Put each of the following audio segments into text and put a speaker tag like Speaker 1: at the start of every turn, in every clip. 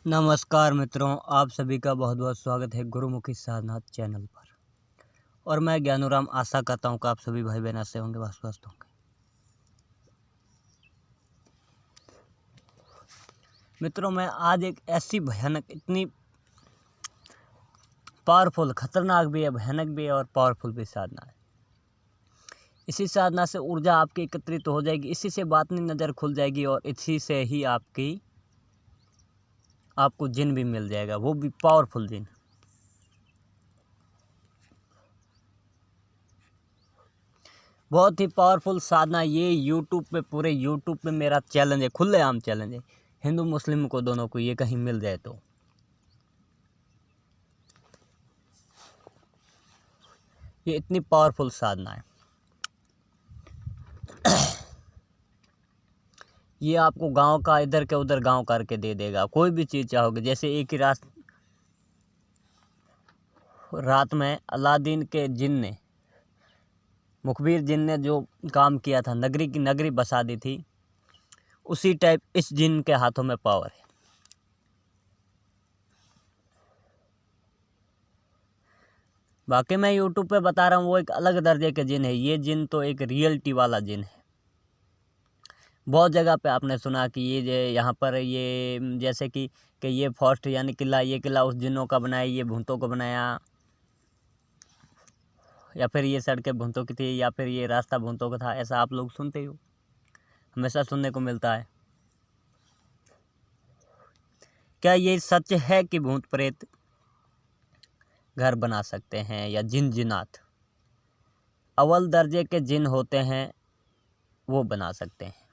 Speaker 1: नमस्कार मित्रों, आप सभी का बहुत बहुत स्वागत है गुरुमुखी साधना चैनल पर। और मैं ज्ञानूराम आशा करता हूं कि आप सभी भाई बहन से होंगे, स्वस्थ होंगे। मित्रों, मैं आज एक ऐसी भयानक, इतनी पावरफुल, खतरनाक भी है, भयानक भी है और पावरफुल भी साधना है। इसी साधना से ऊर्जा आपकी एकत्रित हो जाएगी, इसी से बातनी नज़र खुल जाएगी और इसी से ही आपको जिन भी मिल जाएगा, वो भी पावरफुल जिन। बहुत ही पावरफुल साधना ये यूट्यूब पे, पूरे यूट्यूब पे मेरा चैलेंज है, खुलेआम चैलेंज है। हिंदू मुस्लिम को दोनों को ये कहीं मिल जाए तो ये इतनी पावरफुल साधना है। ये आपको गांव का इधर के उधर गांव करके दे देगा। कोई भी चीज़ चाहोगे, जैसे एक ही रात में अलादीन के जिन ने, मुखबिर जिन ने जो काम किया था, नगरी की नगरी बसा दी थी, उसी टाइप इस जिन के हाथों में पावर है। बाकी मैं यूट्यूब पे बता रहा हूँ, वो एक अलग दर्जे के जिन है। ये जिन तो एक रियलिटी वाला जिन है। बहुत जगह पे आपने सुना कि ये यहाँ पर ये जैसे कि ये फोर्ट यानी किला, ये किला उस जिनों का बनाया, ये भूतों को बनाया, या फिर ये सड़कें भूतों की थी, या फिर ये रास्ता भूतों का था। ऐसा आप लोग सुनते हो, हमेशा सुनने को मिलता है। क्या ये सच है कि भूत प्रेत घर बना सकते हैं, या जिन जिनात अव्वल दर्जे के जिन होते हैं वो बना सकते हैं?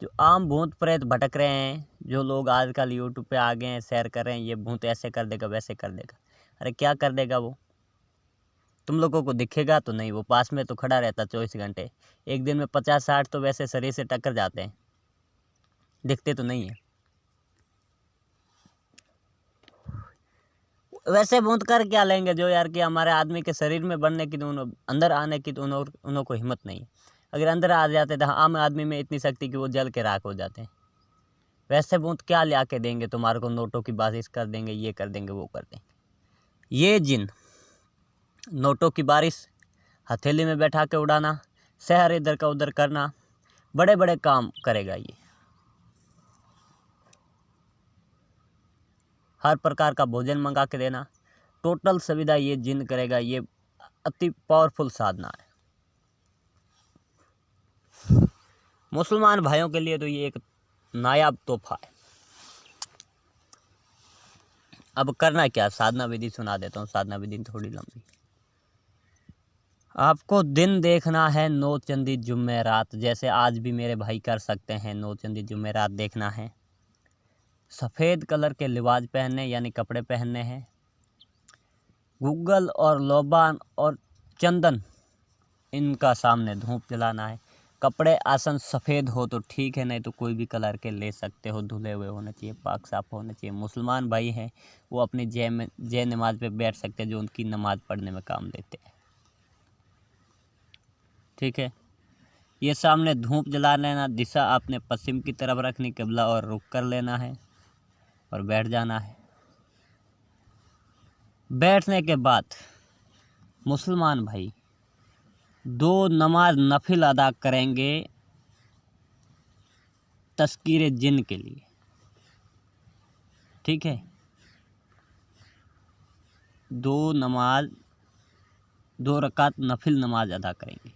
Speaker 1: जो आम भूत प्रेत भटक रहे हैं, जो लोग आजकल यूट्यूब पे आ गए हैं, शेयर कर रहे हैं, ये भूत ऐसे कर देगा, वैसे कर देगा। अरे क्या कर देगा वो? तुम लोगों को दिखेगा तो नहीं, वो पास में तो खड़ा रहता 24 घंटे। एक दिन में 50-60 तो वैसे शरीर से टक्कर जाते हैं, दिखते तो नहीं है। वैसे भूत कर क्या लेंगे जो यार कि हमारे आदमी के शरीर में बनने की, तो अंदर आने की तो उन्हों को हिम्मत नहीं है। अगर अंदर आ जाते तो आम आदमी में इतनी शक्ति कि वो जल के राख हो जाते हैं। वैसे भूत क्या ला के देंगे तुम्हारे को? नोटों की बारिश कर देंगे, ये कर देंगे, वो कर देंगे। ये जिन नोटों की बारिश हथेली में बैठा के उड़ाना, शहर इधर का उधर करना, बड़े बड़े काम करेगा। ये हर प्रकार का भोजन मंगा के देना, टोटल सुविधा ये जिन करेगा। ये अति पावरफुल साधना है। मुसलमान भाइयों के लिए तो ये एक नायाब तोहफा है। अब करना क्या, साधना विधि सुना देता हूँ। साधना विधि थोड़ी लंबी। आपको दिन देखना है 9 चंदी जुमेरात, जैसे आज भी मेरे भाई कर सकते हैं। 9 चंदी जुमेरात देखना है। सफ़ेद कलर के लिबास पहनने यानी कपड़े पहनने हैं। गूगल और लोबान और चंदन, इनका सामने धूप जलाना है। कपड़े आसन सफ़ेद हो तो ठीक है, नहीं तो कोई भी कलर के ले सकते हो। धुले हुए होने चाहिए, पाक साफ होने चाहिए। मुसलमान भाई हैं वो अपनी जय नमाज पे बैठ सकते हैं, जो उनकी नमाज पढ़ने में काम देते हैं। ठीक है, ये सामने धूप जला लेना। दिशा आपने पश्चिम की तरफ रखनी, किबला और रुख कर लेना है और बैठ जाना है। बैठने के बाद मुसलमान भाई 2 नमाज नफिल अदा करेंगे तस्कीरे जिन के लिए। ठीक है, 2 रकात नफिल नमाज अदा करेंगे।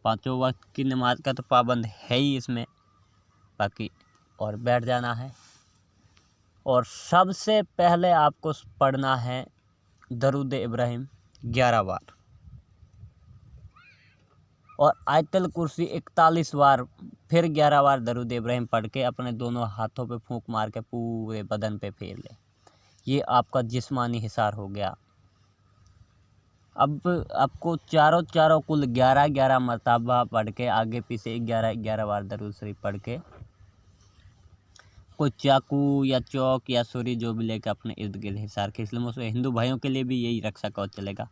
Speaker 1: 5 वक्त की नमाज का तो पाबंद है ही इसमें, बाकी और बैठ जाना है। और सबसे पहले आपको पढ़ना है दरूद इब्राहिम 11 बार और आयतल कुर्सी 41 बार, फिर 11 बार दरूद इब्राहिम पढ़ के अपने दोनों हाथों पे फूंक मार के पूरे बदन पे फेर ले। ये आपका जिस्मानी हिसार हो गया। अब आपको चारों कुल 11 मरतबा पढ़ के, आगे पीछे 11 बार दरूद शरीफ पढ़ के, कोई चाकू या चौक या छुरी जो भी लेकर अपने इर्द गिर्द हिसार खींच लो। उसमें हिंदू भाइयों के लिए भी यही रक्षा कवच चलेगा,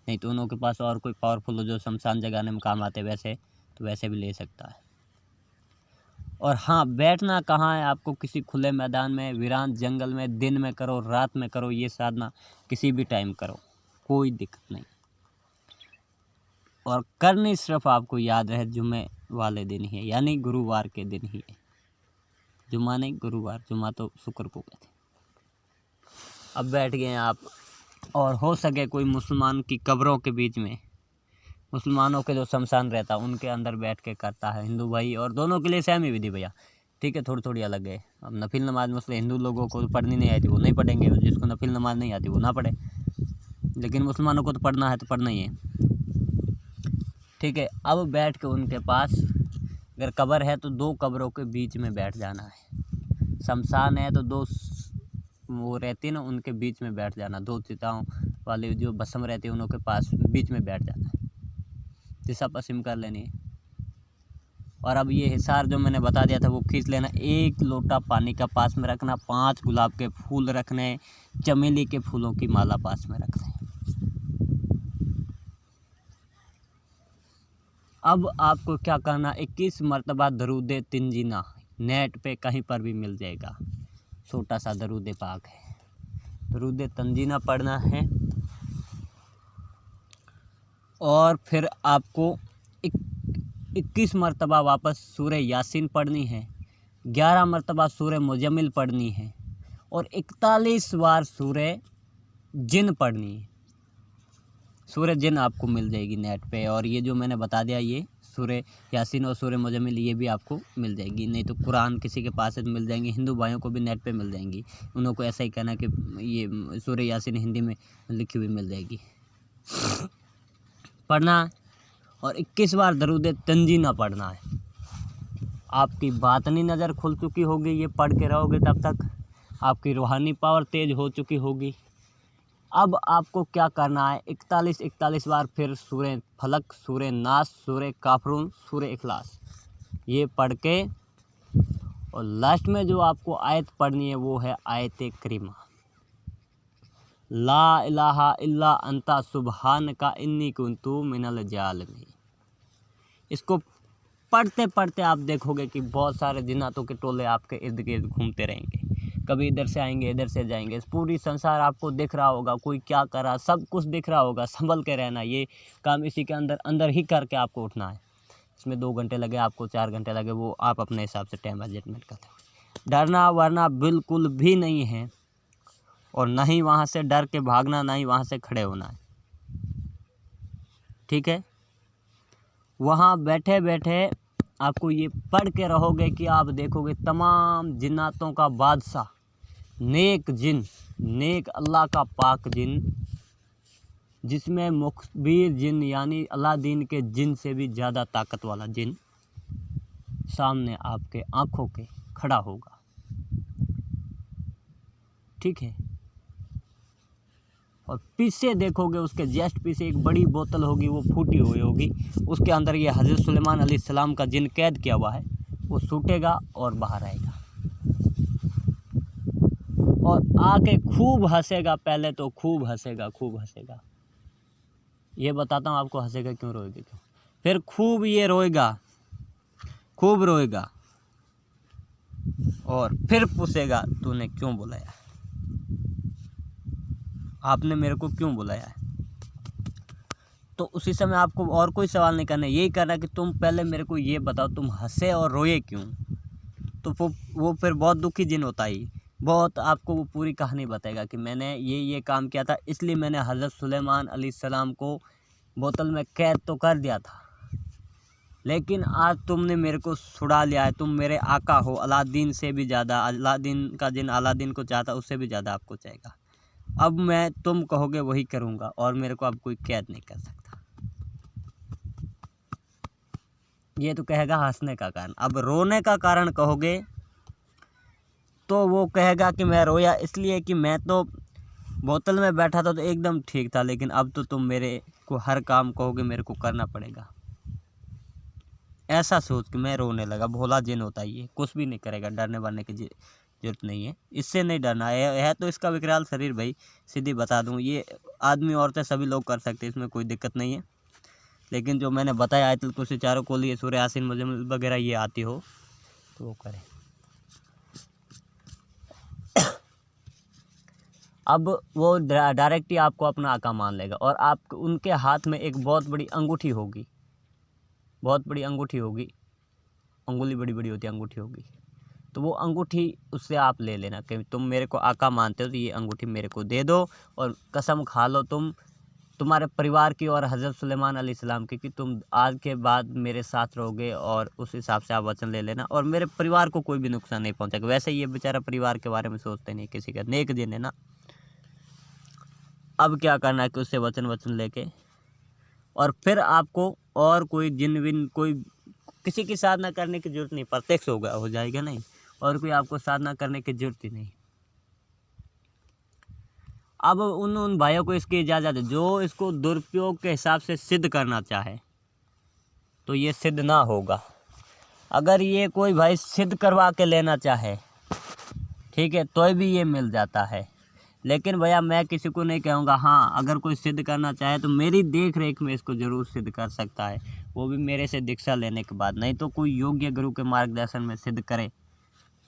Speaker 1: नहीं तो उनके पास और कोई पावरफुल हो जो शमशान जगाने में काम आते, वैसे तो वैसे भी ले सकता है। और हाँ, बैठना कहाँ है आपको, किसी खुले मैदान में, वीरान जंगल में, दिन में करो, रात में करो, ये साधना किसी भी टाइम करो, कोई दिक्कत नहीं। और करनी सिर्फ आपको याद रहे जुम्मे वाले दिन ही है, यानी गुरुवार के दिन ही है। जुम्मा नहीं, गुरुवार, जुम्मा तो शुक्र को कहते। अब बैठ गए आप, और हो सके कोई मुसलमान की कब्रों के बीच में, मुसलमानों के जो शमशान रहता है उनके अंदर बैठ के करता है हिंदू भाई, और दोनों के लिए सेम ही विधि भैया, ठीक है, थोड़ी थोड़ी अलग है। अब नफिल नमाज मुस्लिम हिंदू लोगों को पढ़नी नहीं आती वो नहीं पढ़ेंगे, जिसको नफिल नमाज नहीं आती वो ना पढ़े, लेकिन मुसलमानों को तो पढ़ना है तो पढ़ना ही है, ठीक है। अब बैठ के उनके पास, अगर कब्र है तो 2 कब्रों के बीच में बैठ जाना है, शमशान है तो 2 वो रहती है ना, उनके बीच में बैठ जाना, 2 चिताओं वाली जो भस्म रहती है उनके पास बीच में बैठ जाना है, दिशा पश्चिम कर लेनी है। और अब ये हिसार जो मैंने बता दिया था वो खींच लेना, 1 लोटा पानी का पास में रखना, 5 गुलाब के फूल रखने, चमेली के फूलों की माला पास में रखना। अब आपको क्या करना, 21 मरतबा दरूद तंजीना, नेट पे कहीं पर भी मिल जाएगा, छोटा सा दरूद पाक है, दरूद तंजीना पढ़ना है। और फिर आपको 21 मरतबा वापस सूरह यासीन पढ़नी है, 11 मरतबा सूरह मुजम्मिल पढ़नी है, और 41 बार सूरह जिन पढ़नी है। सूरह जिन आपको मिल जाएगी नेट पे, और ये जो मैंने बता दिया ये सूरह यासीन और सूरह मुजम्मिल ये भी आपको मिल जाएगी। नहीं तो कुरान किसी के पास है तो मिल जाएंगी, हिंदू भाइयों को भी नेट पे मिल जाएंगी, उनको ऐसा ही कहना कि ये सूरह यासीन हिंदी में लिखी हुई मिल जाएगी, पढ़ना। और 21 बार दरूद तंजीना पढ़ना है। आपकी बातनी नज़र खुल चुकी होगी, ये पढ़ के रहोगे तब तक आपकी रूहानी पावर तेज हो चुकी होगी। अब आपको क्या करना है, 41 बार फिर सूरह फलक, सूरह नास, सूरह काफरून, सूरह इखलास ये पढ़ के, और लास्ट में जो आपको आयत पढ़नी है वो है आयत करीमा, ला इलाहा इल्ला अंता सुबहानका इन्नी कुन्तु मिनल जालिमीन। इसको पढ़ते पढ़ते आप देखोगे कि बहुत सारे जिन्नातों के टोले आपके इर्द गिर्द घूमते रहेंगे, कभी इधर से आएंगे इधर से जाएंगे, पूरी संसार आपको दिख रहा होगा, कोई क्या कर रहा, सब कुछ दिख रहा होगा। संभल के रहना, ये काम इसी के अंदर अंदर ही करके आपको उठना है। इसमें 2 घंटे लगे आपको, 4 घंटे लगे, वो आप अपने हिसाब से टाइम एडजस्टमेंट करते हो। डरना वरना बिल्कुल भी नहीं है, और ना ही वहाँ से डर के भागना, ना ही वहाँ से खड़े होना है, ठीक है। वहाँ बैठे बैठे आपको ये पढ़ के रहोगे कि आप देखोगे तमाम जिन्नातों का बादशाह, नेक जिन, नेक अल्लाह का पाक जिन, जिसमें मुखबिर जिन यानी अलादीन के जिन से भी ज़्यादा ताकत वाला जिन सामने आपके आँखों के खड़ा होगा, ठीक है। और पीछे देखोगे, उसके जस्ट पीछे एक बड़ी बोतल होगी, वो फूटी हुई होगी, उसके अंदर ये हज़रत सुलेमान अलैहिस्सलाम का जिन कैद किया हुआ है, वो छूटेगा और बाहर आएगा, और आके खूब हंसेगा। पहले तो खूब हंसेगा, खूब हंसेगा, ये बताता हूँ आपको हंसेगा क्यों, रोएगा क्यों। फिर खूब ये रोएगा, खूब रोएगा, और फिर पूछेगा तूने क्यों बुलाया, आपने मेरे को क्यों बुलाया है। तो उसी समय आपको और कोई सवाल नहीं करना, यही करना कि तुम पहले मेरे को ये बताओ तुम हंसे और रोए क्यों। तो वो फिर बहुत दुखी जिन होता ही, बहुत आपको वो पूरी कहानी बताएगा कि मैंने ये काम किया था, इसलिए मैंने हज़रत सुलेमान अलैहिस्सलाम को बोतल में कैद तो कर दिया था, लेकिन आज तुमने मेरे को छुड़ा लिया है। तुम मेरे आका हो, अलादीन से भी ज़्यादा, अलादीन का जिन अलादीन को चाहता उससे भी ज़्यादा आपको चाहेगा। अब मैं तुम कहोगे वही करूँगा, और मेरे को अब कोई कैद नहीं कर सकता। ये तो कहेगा हंसने का कारण। अब रोने का कारण कहोगे तो वो कहेगा कि मैं रोया इसलिए कि मैं तो बोतल में बैठा था तो एकदम ठीक था, लेकिन अब तो तुम मेरे को हर काम कहोगे मेरे को करना पड़ेगा। ऐसा सोच के मैं रोने लगा। भोला जिन होता है ये, कुछ भी नहीं करेगा, डरने वरने की जरूरत नहीं है, इससे नहीं डरना है तो इसका विकराल शरीर भाई सीधी बता दूं, ये आदमी औरतें सभी लोग कर सकते हैं, इसमें कोई दिक्कत नहीं है। लेकिन जो मैंने बताया आयतुल कुर्सी, चारों कोली, सूरह यासीन, मुजम्मिल वगैरह ये आती हो तो वो करें। अब वो डायरेक्ट ही आपको अपना आका मान लेगा और आप उनके हाथ में एक बहुत बड़ी अंगूठी होगी, बहुत बड़ी अंगूठी होगी, अंगुली बड़ी बड़ी होती है, अंगूठी होगी। तो वो अंगूठी उससे आप ले लेना कि तुम मेरे को आका मानते हो तो ये अंगूठी मेरे को दे दो और कसम खा लो तुम्हारे परिवार की और हज़रत सुलेमान अलैहिस्सलाम की कि तुम आज के बाद मेरे साथ रहोगे, और उस हिसाब से आप वचन ले लेना और मेरे परिवार को कोई भी नुकसान नहीं पहुंचेगा। वैसे ये बेचारा परिवार के बारे में सोचते नहीं, किसी का नेक दिन है ना। अब क्या करना है कि उससे वचन लेके और फिर आपको और कोई जिन विन कोई किसी की साधना करने की जरूरत नहीं, प्रत्यक्ष हो जाएगा नहीं, और कोई आपको साधना करने की जरूरत ही नहीं। अब उन भाइयों को इसकी इजाज़त है जो इसको दुरुपयोग के हिसाब से सिद्ध करना चाहे तो ये सिद्ध ना होगा। अगर ये कोई भाई सिद्ध करवा के लेना चाहे, ठीक है, तो भी ये मिल जाता है। लेकिन भैया मैं किसी को नहीं कहूँगा, हाँ अगर कोई सिद्ध करना चाहे तो मेरी देख रेख में इसको ज़रूर सिद्ध कर सकता है, वो भी मेरे से दीक्षा लेने के बाद, नहीं तो कोई योग्य गुरु के मार्गदर्शन में सिद्ध करे।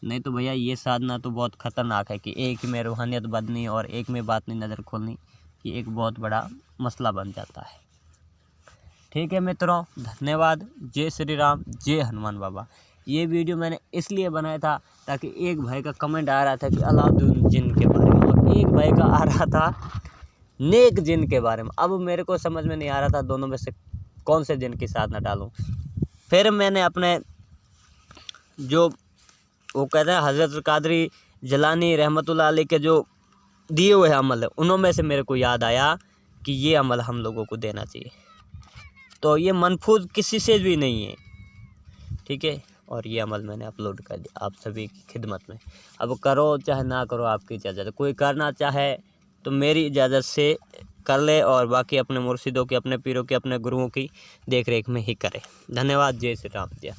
Speaker 1: नहीं तो भैया ये साधना तो बहुत ख़तरनाक है कि एक में रूहानियत बदनी और एक में बातनी नज़र खोलनी, ये एक बहुत बड़ा मसला बन जाता है। ठीक है मित्रों, धन्यवाद। जय श्री राम, जय हनुमान बाबा। ये वीडियो मैंने इसलिए बनाया था ताकि एक भाई का कमेंट आ रहा था कि अलाउद्दीन जिन के बारे में, और एक भाई का आ रहा था नेक जिन के बारे में। अब मेरे को समझ में नहीं आ रहा था दोनों में से कौन से जिन की साधना डालूं। फिर मैंने अपने जो वो कहते हैं हज़रत कादरी जलानी रहमतुल्लाह अलैह के जो दिए हुए अमल है, उन्हों में से मेरे को याद आया कि ये अमल हम लोगों को देना चाहिए। तो ये मनफूज किसी से भी नहीं है, ठीक है, और ये अमल मैंने अपलोड कर दिया आप सभी की खिदमत में। अब करो चाहे ना करो, आपकी इजाज़त। कोई करना चाहे तो मेरी इजाज़त से कर ले, और बाकी अपने मुर्शिदों की, अपने पीरों की, अपने गुरुओं की देख रेख में ही करे। धन्यवाद। जय श्री राम। जय